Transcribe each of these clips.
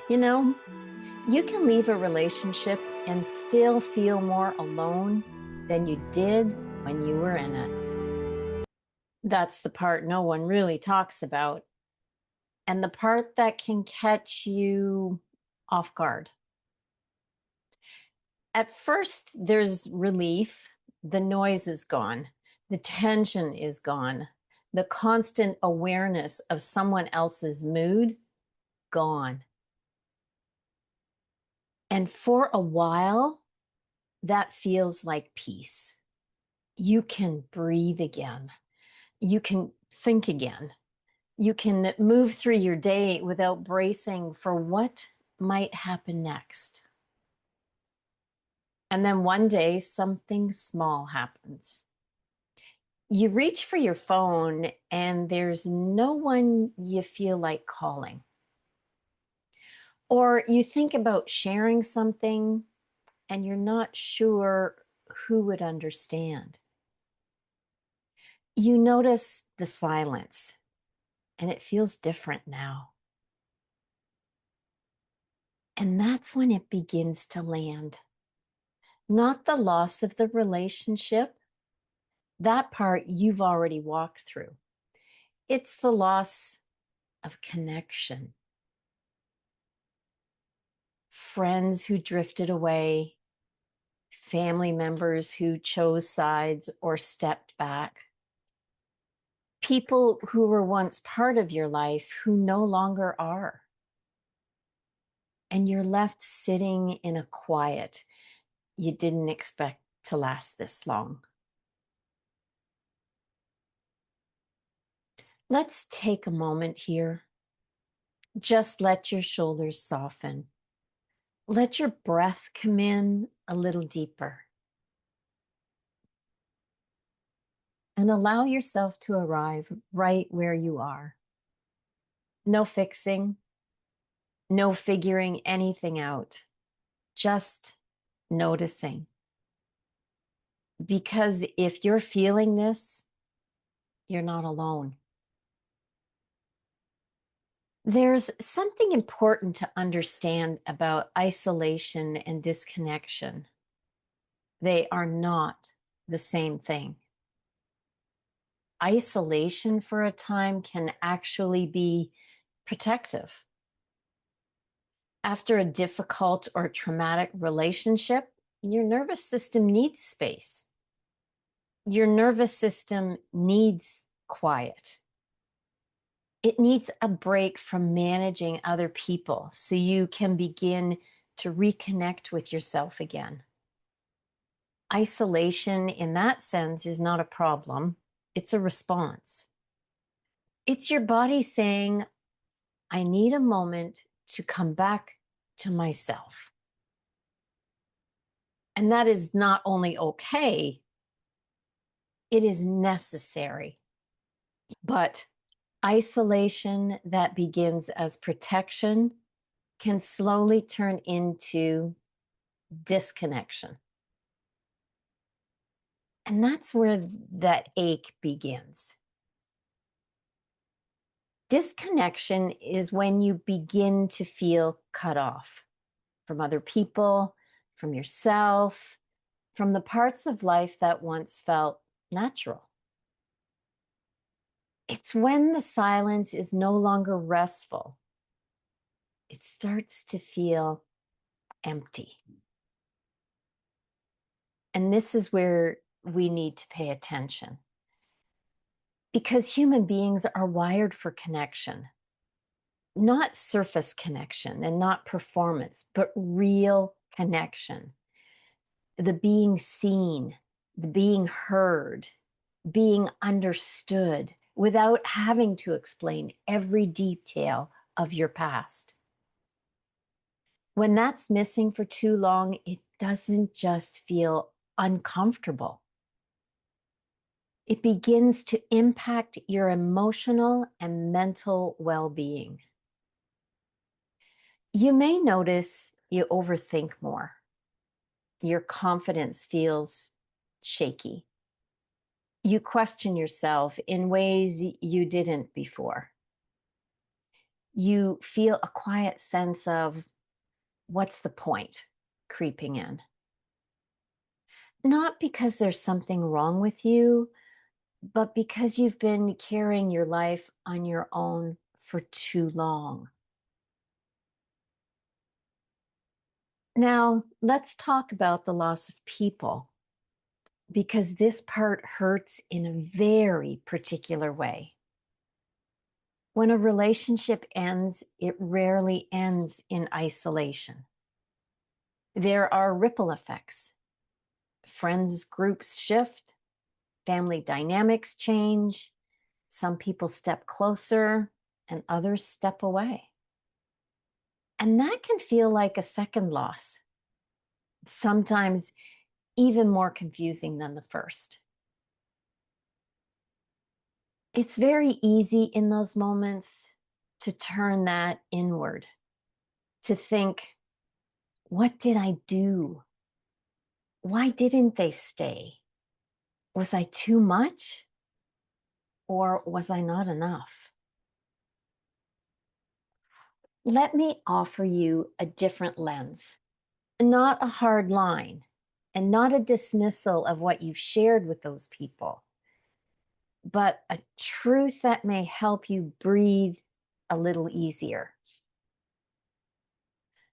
You know, you can leave a relationship and still feel more alone than you did when you were in it. That's the part no one really talks about, and the part that can catch you off guard. At first, there's relief. The noise is gone, the tension is gone, the constant awareness of someone else's mood gone. And for a while, that feels like peace. You can breathe again. You can think again. You can move through your day without bracing for what might happen next. And then one day, something small happens. You reach for your phone, and there's no one you feel like calling. Or you think about sharing something, and you're not sure who would understand. You notice the silence, and it feels different now. And that's when it begins to land. Not the loss of the relationship, that part you've already walked through. It's the loss of connection. Friends who drifted away, family members who chose sides or stepped back, people who were once part of your life who no longer are. And you're left sitting in a quiet you didn't expect to last this long. Let's take a moment here. Just let your shoulders soften. Let your breath come in a little deeper. And allow yourself to arrive right where you are. No fixing, no figuring anything out, just noticing. Because if you're feeling this, you're not alone. There's something important to understand about isolation and disconnection. They are not the same thing. Isolation for a time can actually be protective. After a difficult or traumatic relationship, your nervous system needs space. Your nervous system needs quiet. It needs a break from managing other people so you can begin to reconnect with yourself again. Isolation, in that sense, is not a problem, it's a response. It's your body saying, I need a moment to come back to myself. And that is not only okay, it is necessary. But isolation that begins as protection can slowly turn into disconnection. And that's where that ache begins. Disconnection is when you begin to feel cut off from other people, from yourself, from the parts of life that once felt natural. It's when the silence is no longer restful. It starts to feel empty. And this is where we need to pay attention. Because human beings are wired for connection, not surface connection and not performance, but real connection. The being seen, the being heard, being understood without having to explain every detail of your past. When that's missing for too long, it doesn't just feel uncomfortable. It begins to impact your emotional and mental well-being. You may notice you overthink more. Your confidence feels shaky. You question yourself in ways you didn't before. You feel a quiet sense of what's the point creeping in. Not because there's something wrong with you, but because you've been carrying your life on your own for too long. Now, let's talk about the loss of people, because this part hurts in a very particular way. When a relationship ends, it rarely ends in isolation. There are ripple effects. Friends groups shift, family dynamics change, some people step closer and others step away. And that can feel like a second loss, sometimes even more confusing than the first. It's very easy in those moments to turn that inward, to think, what did I do? Why didn't they stay? Was I too much? Or was I not enough? Let me offer you a different lens, not a hard line, and not a dismissal of what you've shared with those people, but a truth that may help you breathe a little easier.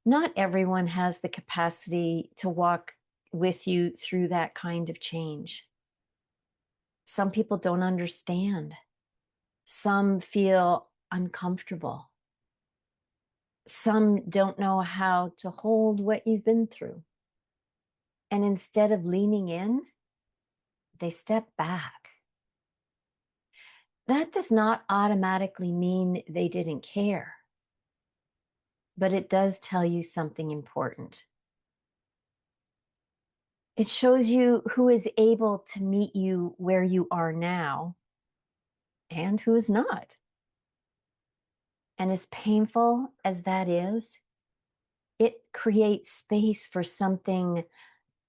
Not everyone has the capacity to walk with you through that kind of change. Some people don't understand. Some feel uncomfortable. Some don't know how to hold what you've been through. And instead of leaning in, they step back. That does not automatically mean they didn't care, but it does tell you something important. It shows you who is able to meet you where you are now and who is not. And as painful as that is, it creates space for something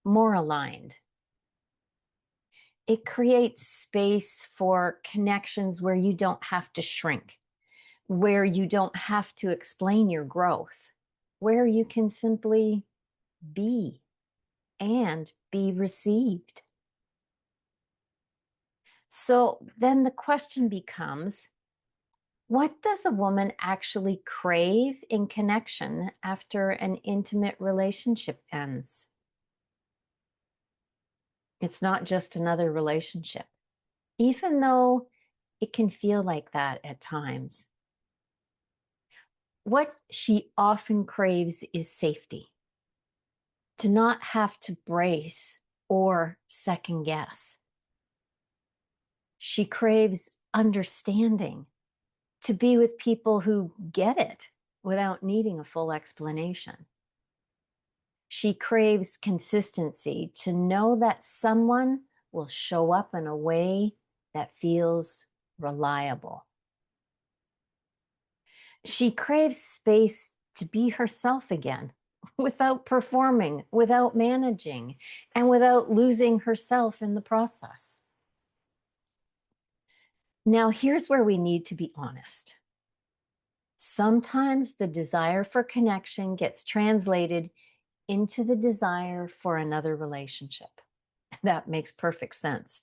more aligned. It creates space for connections where you don't have to shrink, where you don't have to explain your growth, where you can simply be and be received. So then the question becomes, what does a woman actually crave in connection after an intimate relationship ends? It's not just another relationship, even though it can feel like that at times. What she often craves is safety, to not have to brace or second guess. She craves understanding, to be with people who get it without needing a full explanation. She craves consistency, to know that someone will show up in a way that feels reliable. She craves space to be herself again, without performing, without managing, and without losing herself in the process. Now, here's where we need to be honest. Sometimes the desire for connection gets translated into the desire for another relationship. That makes perfect sense.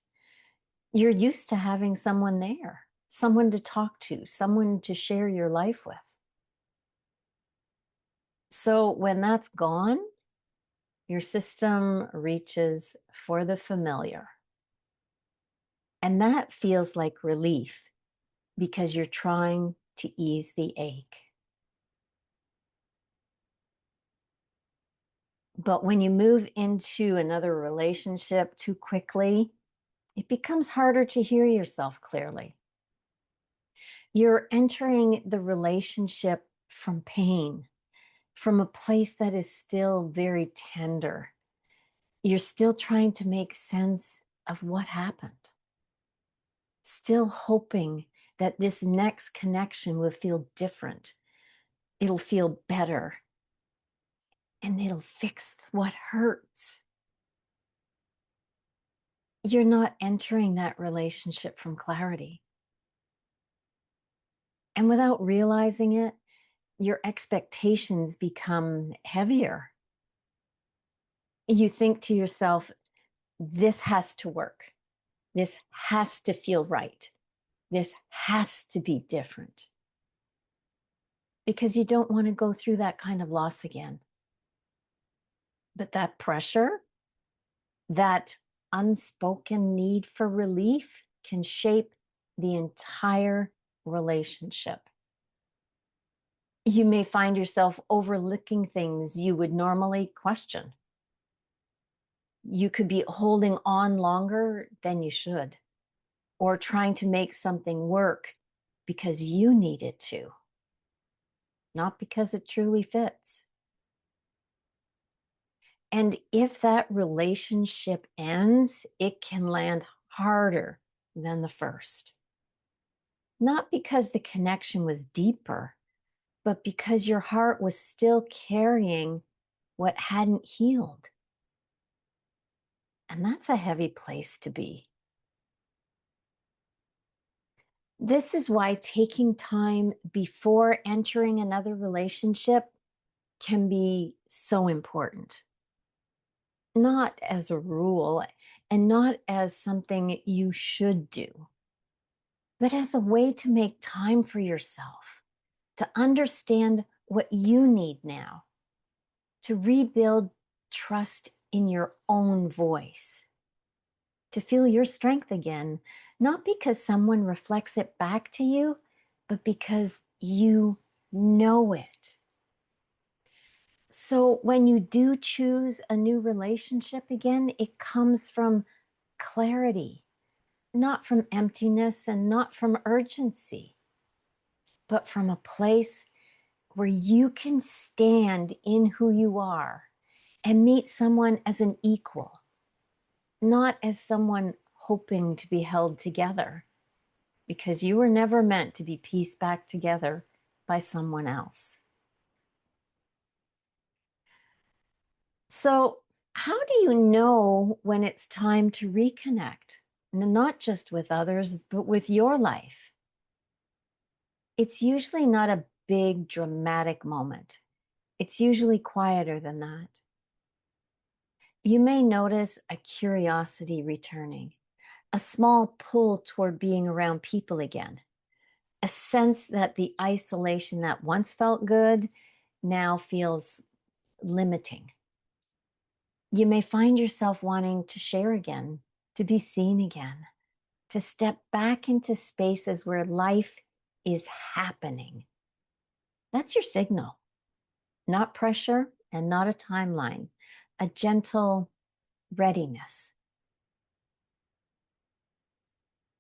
You're used to having someone there, someone to talk to, someone to share your life with. So when that's gone, your system reaches for the familiar. And that feels like relief because you're trying to ease the ache. But when you move into another relationship too quickly, it becomes harder to hear yourself clearly. You're entering the relationship from pain, from a place that is still very tender. You're still trying to make sense of what happened, still hoping that this next connection will feel different. It'll feel better, and it'll fix what hurts. You're not entering that relationship from clarity. And without realizing it, your expectations become heavier. You think to yourself, this has to work. This has to feel right. This has to be different. Because you don't want to go through that kind of loss again. But that pressure, that unspoken need for relief can shape the entire relationship. You may find yourself overlooking things you would normally question. You could be holding on longer than you should, or trying to make something work because you need it to, not because it truly fits. And if that relationship ends, it can land harder than the first. Not because the connection was deeper, but because your heart was still carrying what hadn't healed. And that's a heavy place to be. This is why taking time before entering another relationship can be so important. Not as a rule and not as something you should do, but as a way to make time for yourself, to understand what you need now, to rebuild trust in your own voice, to feel your strength again, not because someone reflects it back to you, but because you know it. So when you do choose a new relationship again, it comes from clarity, not from emptiness and not from urgency, but from a place where you can stand in who you are and meet someone as an equal, not as someone hoping to be held together, because you were never meant to be pieced back together by someone else. So, how do you know when it's time to reconnect? And not just with others, but with your life? It's usually not a big, dramatic moment. It's usually quieter than that. You may notice a curiosity returning, a small pull toward being around people again, a sense that the isolation that once felt good now feels limiting. You may find yourself wanting to share again, to be seen again, to step back into spaces where life is happening. That's your signal, not pressure and not a timeline, a gentle readiness.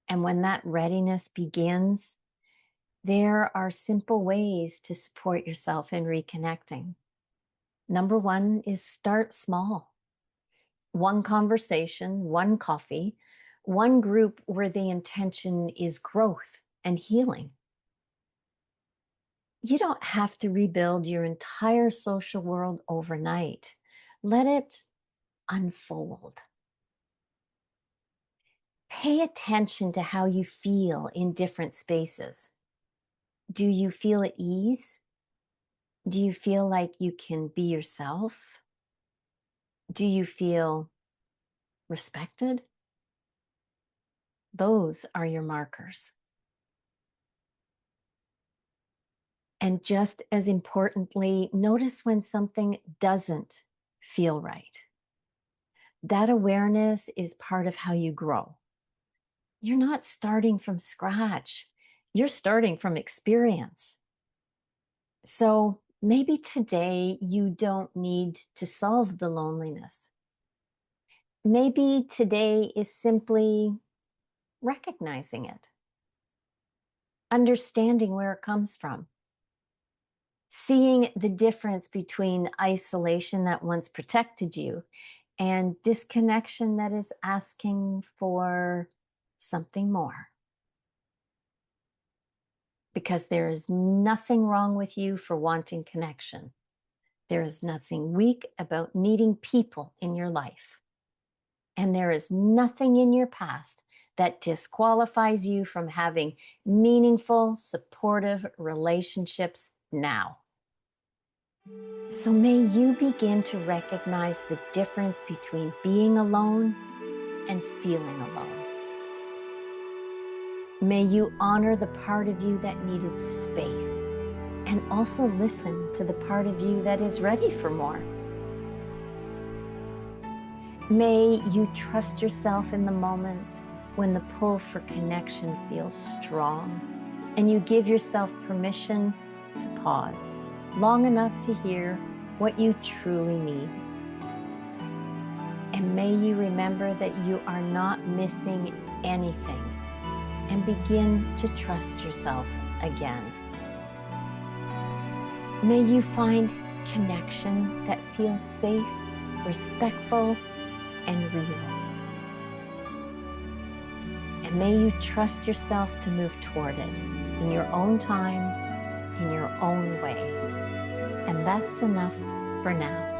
And when that readiness begins, there are simple ways to support yourself in reconnecting. Number one is start small. One conversation, one coffee, one group where the intention is growth and healing. You don't have to rebuild your entire social world overnight. Let it unfold. Pay attention to how you feel in different spaces. Do you feel at ease? Do you feel like you can be yourself? Do you feel respected? Those are your markers. And just as importantly, notice when something doesn't feel right. That awareness is part of how you grow. You're not starting from scratch. You're starting from experience. So maybe today you don't need to solve the loneliness. Maybe today is simply recognizing it, understanding where it comes from, seeing the difference between isolation that once protected you and disconnection that is asking for something more. Because there is nothing wrong with you for wanting connection. There is nothing weak about needing people in your life. And there is nothing in your past that disqualifies you from having meaningful, supportive relationships now. So may you begin to recognize the difference between being alone and feeling alone. May you honor the part of you that needed space and also listen to the part of you that is ready for more. May you trust yourself in the moments when the pull for connection feels strong, and you give yourself permission to pause long enough to hear what you truly need. And may you remember that you are not missing anything, and begin to trust yourself again. May you find connection that feels safe, respectful, and real. And may you trust yourself to move toward it in your own time, in your own way. And that's enough for now.